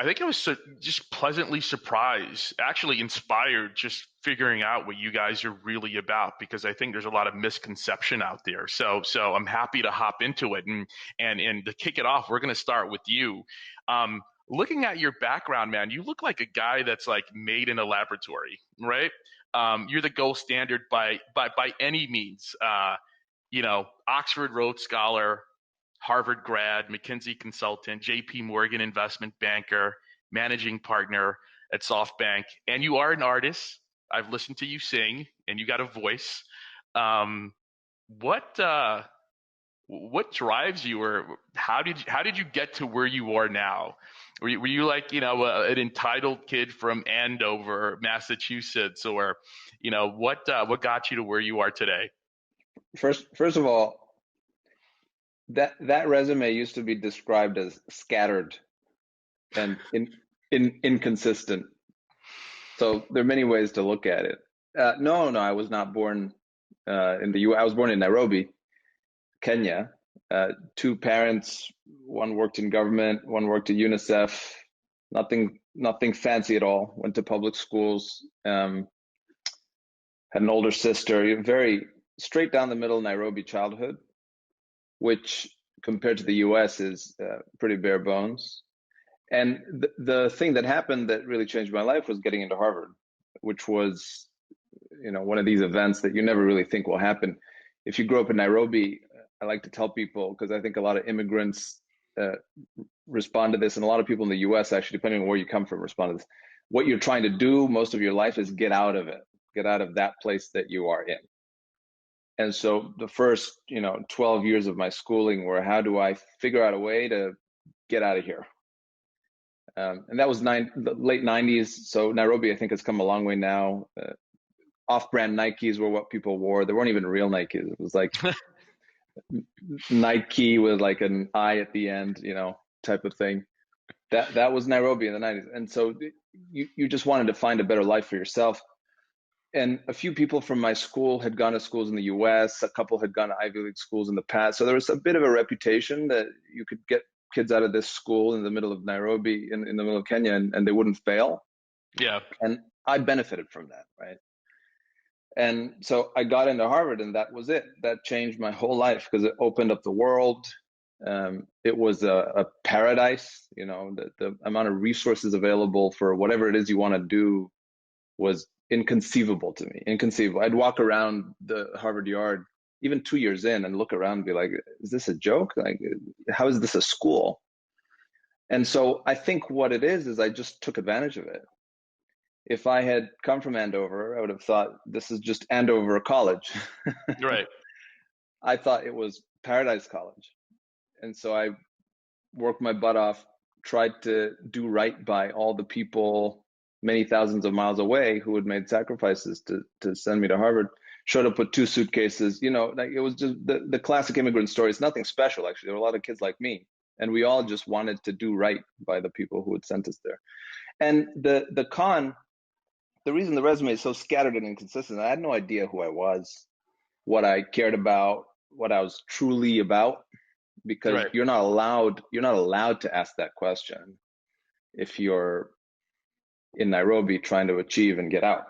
think I was just pleasantly surprised, actually inspired, just figuring out what you guys are really about, because I think there's a lot of misconception out there. So I'm happy to hop into it, and to kick it off, we're going to start with you. Looking at your background, man, you look like a guy that's like made in a laboratory, right? You're the gold standard by any means. Oxford Rhodes Scholar, Harvard grad, McKinsey consultant, JP Morgan investment banker, managing partner at SoftBank, and you are an artist. I've listened to you sing, and you got a voice. Um, what what drives you, or how did you get to where you are now? Were you like an entitled kid from Andover, Massachusetts, or what got you to where you are today? First of all, that resume used to be described as scattered and inconsistent. So there are many ways to look at it. No, I was not born in the U.S. I was born in Nairobi, Kenya. Two parents, one worked in government, one worked at UNICEF. Nothing fancy at all. Went to public schools. Had an older sister. Very straight down the middle Nairobi childhood, which compared to the US is pretty bare bones. And the thing that happened that really changed my life was getting into Harvard, which was, one of these events that you never really think will happen. If you grow up in Nairobi, I like to tell people, because I think a lot of immigrants respond to this, and a lot of people in the US, actually, depending on where you come from, respond to this. What you're trying to do most of your life is get out of it, get out of that place that you are in. And so the first, 12 years of my schooling were, how do I figure out a way to get out of here? And that was the late 90s. So Nairobi, I think, has come a long way now. Off-brand Nikes were what people wore. They weren't even real Nikes. It was like Nike with like an I at the end, type of thing. That was Nairobi in the 90s. And so you just wanted to find a better life for yourself. And a few people from my school had gone to schools in the US. A couple had gone to Ivy League schools in the past. So there was a bit of a reputation that you could get kids out of this school in the middle of Nairobi, in the middle of Kenya, and they wouldn't fail. Yeah. And I benefited from that, right? And so I got into Harvard, and that was it. That changed my whole life, because it opened up the world. It was a paradise. The amount of resources available for whatever it is you want to do was inconceivable to me. Inconceivable. I'd walk around the Harvard yard, even 2 years in, and look around and be like, is this a joke? Like, how is this a school? And so I think what it is I just took advantage of it. If I had come from Andover, I would have thought this is just Andover College. Right. I thought it was Paradise College. And so I worked my butt off, tried to do right by all the people many thousands of miles away who had made sacrifices to send me to Harvard. Showed up with 2 suitcases. Like, it was just the classic immigrant story. It's nothing special, actually. There were a lot of kids like me, and we all just wanted to do right by the people who had sent us there. And the reason the resume is so scattered and inconsistent, I had no idea who I was, what I cared about, what I was truly about, because Right. you're not allowed to ask that question if you're in Nairobi trying to achieve and get out.